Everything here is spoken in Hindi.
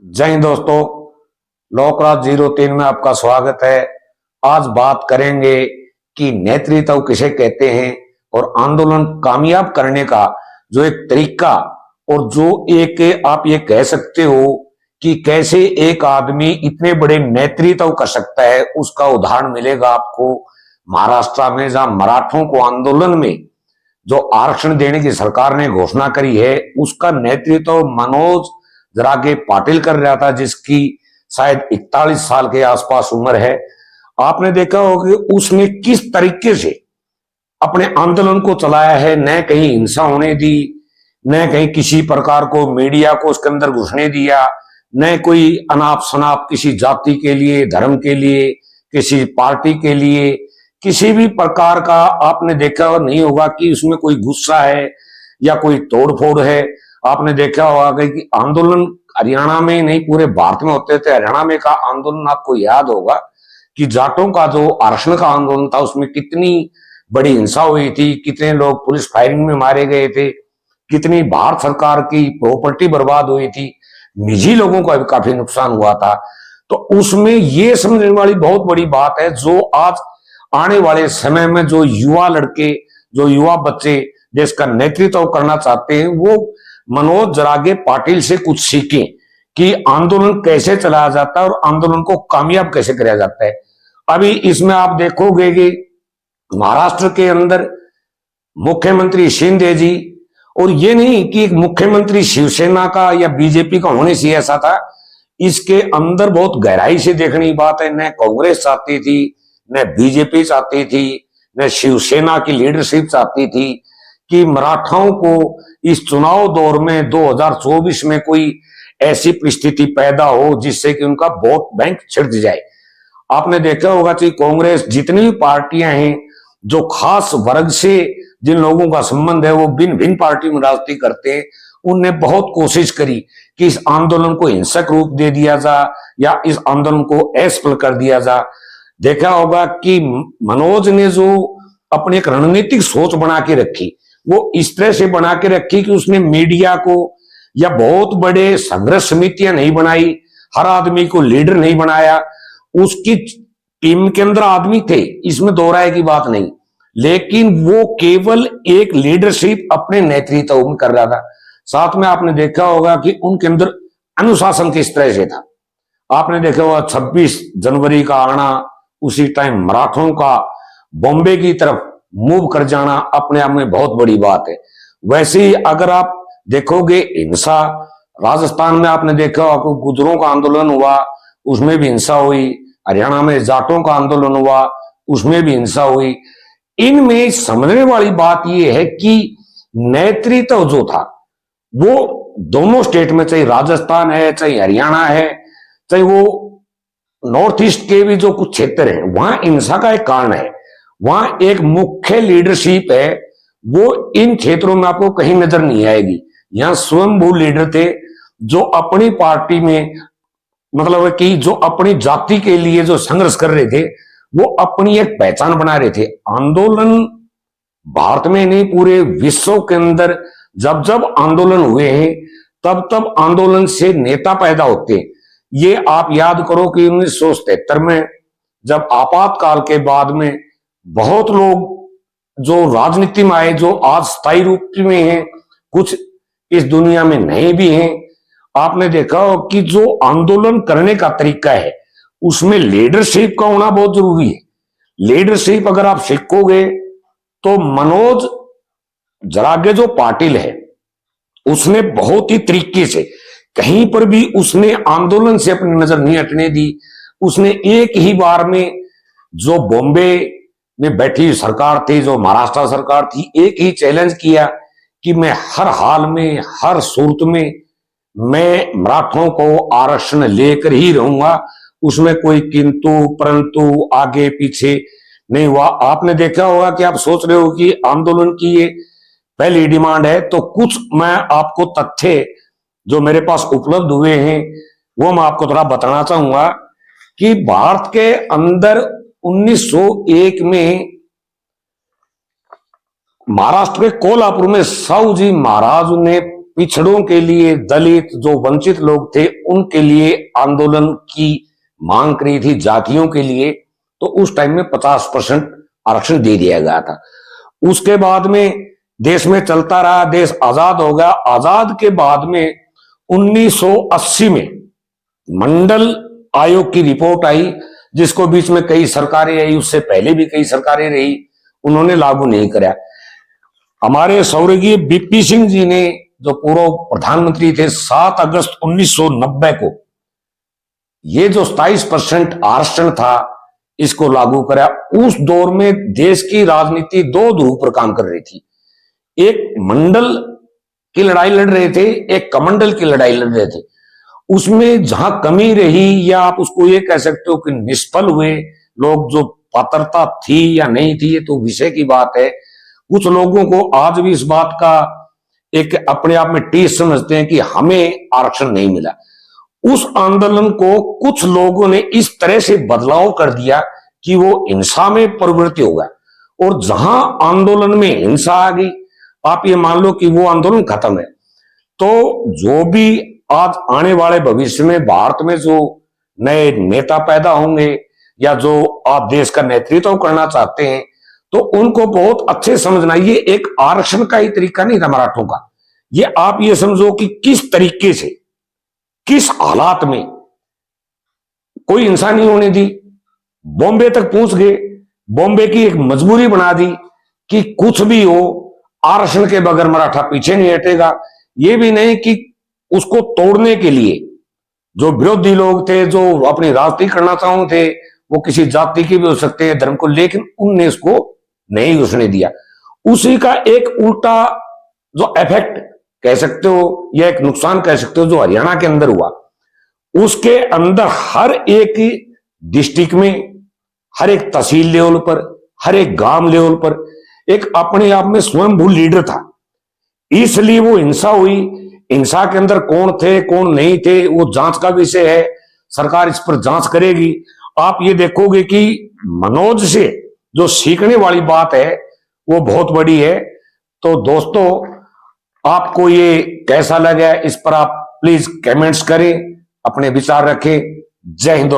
जय हिंद दोस्तों, लोकराज 03 में आपका स्वागत है। आज बात करेंगे कि नेतृत्व किसे कहते हैं और आंदोलन कामयाब करने का जो एक तरीका और जो एक आप ये कह सकते हो कि कैसे एक आदमी इतने बड़े नेतृत्व कर सकता है, उसका उदाहरण मिलेगा आपको महाराष्ट्र में, जहां मराठों को आंदोलन में जो आरक्षण देने की सरकार ने घोषणा करी है, उसका नेतृत्व मनोज जरागे पाटिल कर रहा था, जिसकी शायद 41 साल के आसपास उम्र है। आपने देखा होगा कि उसने किस तरीके से अपने आंदोलन को चलाया है, न कहीं हिंसा होने दी, न कहीं किसी प्रकार को मीडिया को उसके अंदर घुसने दिया, न कोई अनाप शनाप किसी जाति के लिए, धर्म के लिए, किसी पार्टी के लिए, किसी भी प्रकार का आपने देखा नहीं होगा कि उसमें कोई गुस्सा है या कोई तोड़फोड़ है। आपने देखा होगा कि आंदोलन हरियाणा में नहीं पूरे भारत में होते थे। हरियाणा में का आंदोलन आपको याद होगा कि जाटों का जो आरक्षण का आंदोलन था, उसमें कितनी बड़ी हिंसा हुई थी, कितने लोग पुलिस फायरिंग में मारे गए थे, कितनी भारत सरकार की प्रॉपर्टी बर्बाद हुई थी, निजी लोगों का भी काफी नुकसान हुआ था। तो उसमें ये समझने वाली बहुत बड़ी बात है, जो आज आने वाले समय में जो युवा लड़के, जो युवा बच्चे देश का नेतृत्व करना चाहते हैं, वो मनोज जरागे पाटिल से कुछ सीखें कि आंदोलन कैसे चलाया जाता है और आंदोलन को कामयाब कैसे किया जाता है। अभी इसमें आप देखोगे कि महाराष्ट्र के अंदर मुख्यमंत्री शिंदे जी, और ये नहीं कि मुख्यमंत्री शिवसेना का या बीजेपी का होने से ऐसा था, इसके अंदर बहुत गहराई से देखने की बात है। न कांग्रेस चाहती थी, न बीजेपी चाहती थी, न शिवसेना की लीडरशिप चाहती थी कि मराठाओं को इस चुनाव दौर में 2024 में कोई ऐसी परिस्थिति पैदा हो जिससे कि उनका वोट बैंक छिड़ जाए। आपने देखा होगा कि कांग्रेस, जितनी भी पार्टियां हैं जो खास वर्ग से जिन लोगों का संबंध है, वो भिन्न भिन्न पार्टी में राजनीति करते हैं, उनने बहुत कोशिश करी कि इस आंदोलन को हिंसक रूप दे दिया जा या इस आंदोलन को असफल कर दिया जा। देखा होगा कि मनोज ने जो अपनी एक रणनीतिक सोच बना के रखी, वो इस तरह से बना के रखी कि उसने मीडिया को या बहुत बड़े संघर्ष समितियां नहीं बनाई, हर आदमी को लीडर नहीं बनाया। उसकी टीम के अंदर आदमी थे, इसमें दो राय की बात नहीं, लेकिन वो केवल एक लीडरशिप अपने नेतृत्व में कर रहा था। साथ में आपने देखा होगा कि उनके अंदर अनुशासन किस तरह से था। आपने देखा होगा 26 जनवरी का आना, उसी टाइम मराठों का बॉम्बे की तरफ मूव कर जाना अपने आप में बहुत बड़ी बात है। वैसे ही अगर आप देखोगे हिंसा, राजस्थान में आपने देखा होगा गुजरों का आंदोलन हुआ, उसमें भी हिंसा हुई। हरियाणा में जाटों का आंदोलन हुआ, उसमें भी हिंसा हुई। इनमें समझने वाली बात यह है कि नेतृत्व जो था वो दोनों स्टेट में, चाहे राजस्थान है, चाहे हरियाणा है, चाहे वो नॉर्थ ईस्ट के भी जो कुछ क्षेत्र हैं, वहां हिंसा का एक कारण है। वहां एक मुख्य लीडरशिप है, वो इन क्षेत्रों में आपको कहीं नजर नहीं आएगी। यहां स्वयंभू लीडर थे जो अपनी पार्टी में, मतलब कि जो अपनी जाति के लिए जो संघर्ष कर रहे थे, वो अपनी एक पहचान बना रहे थे। आंदोलन भारत में नहीं, पूरे विश्व के अंदर जब जब आंदोलन हुए हैं, तब तब आंदोलन से नेता पैदा होते हैं। ये आप याद करो कि 1977 में जब आपातकाल के बाद में बहुत लोग जो राजनीति में आए, जो आज स्थायी रूप में हैं, कुछ इस दुनिया में नहीं भी हैं। आपने देखा हो कि जो आंदोलन करने का तरीका है, उसमें लीडरशिप का होना बहुत जरूरी है। लीडरशिप अगर आप सीखोगे तो मनोज जरागे जो पाटिल है, उसने बहुत ही तरीके से, कहीं पर भी उसने आंदोलन से अपनी नजर नहीं हटने दी। उसने एक ही बार में, जो बॉम्बे में बैठी सरकार थी, जो महाराष्ट्र सरकार थी, एक ही चैलेंज किया कि मैं हर हाल में, हर सूरत में मैं मराठों को आरक्षण लेकर ही रहूंगा। उसमें कोई किंतु परंतु आगे पीछे नहीं हुआ। आपने देखा होगा कि आप सोच रहे हो कि आंदोलन की ये पहली डिमांड है, तो कुछ मैं आपको तथ्य जो मेरे पास उपलब्ध हुए हैं वो मैं आपको थोड़ा बताना चाहूंगा कि भारत के अंदर 1901 में महाराष्ट्र के कोल्हापुर में साहू जी महाराज ने पिछड़ों के लिए, दलित जो वंचित लोग थे उनके लिए आंदोलन की मांग करी थी, जातियों के लिए, तो उस टाइम में 50% आरक्षण दे दिया गया था। उसके बाद में देश में चलता रहा, देश आजाद हो गया। आजाद के बाद में 1980 में मंडल आयोग की रिपोर्ट आई, जिसको बीच में कई सरकारें आई, उससे पहले भी कई सरकारें रही, उन्होंने लागू नहीं कराया। हमारे स्वर्गीय बीपी सिंह जी ने, जो पूर्व प्रधानमंत्री थे, 7 अगस्त 1990 को ये जो 27% आरक्षण था इसको लागू कराया। उस दौर में देश की राजनीति 2 ध्रुव पर काम कर रही थी। एक मंडल की लड़ाई लड़ रहे थे, एक कमंडल की लड़ाई लड़ रहे थे। उसमें जहां कमी रही, या आप उसको ये कह सकते हो कि निष्फल हुए लोग, जो पात्रता थी या नहीं थी, ये तो विषय की बात है। कुछ लोगों को आज भी इस बात का एक अपने आप में टीस समझते हैं कि हमें आरक्षण नहीं मिला। उस आंदोलन को कुछ लोगों ने इस तरह से बदलाव कर दिया कि वो हिंसा में प्रवृत्ति हो गया, और जहां आंदोलन में हिंसा आ गई, आप ये मान लो कि वो आंदोलन खत्म है। तो जो भी आज आने वाले भविष्य में भारत में जो नए नेता पैदा होंगे, या जो आप देश का नेतृत्व करना चाहते हैं, तो उनको बहुत अच्छे समझना, ये एक आरक्षण का ही तरीका नहीं था मराठों का। ये आप ये समझो कि किस तरीके से, किस हालात में कोई इंसान नहीं होने दी, बॉम्बे तक पहुंच गए। बॉम्बे की एक मजबूरी बना दी कि कुछ भी हो, आरक्षण के बगैर मराठा पीछे नहीं हटेगा। ये भी नहीं कि उसको तोड़ने के लिए जो विरोधी लोग थे, जो अपनी राजनीति करना चाहते थे, वो किसी जाति की भी हो सकते हैं, धर्म को, लेकिन उनने इसको नहीं घुसने दिया। उसी का एक उल्टा जो इफेक्ट कह सकते हो, या एक नुकसान कह सकते हो, जो हरियाणा के अंदर हुआ। उसके अंदर हर एक डिस्ट्रिक्ट में, हर एक तहसील लेवल पर, हर एक गांव लेवल पर एक अपने आप में स्वयंभू लीडर था। इसलिए वो हिंसा हुई। हिंसा के अंदर कौन थे कौन नहीं थे, वो जांच का विषय है, सरकार इस पर जांच करेगी। आप ये देखोगे कि मनोज से जो सीखने वाली बात है वो बहुत बड़ी है। तो दोस्तों, आपको ये कैसा लगा, इस पर आप प्लीज कमेंट्स करें, अपने विचार रखें। जय हिंद।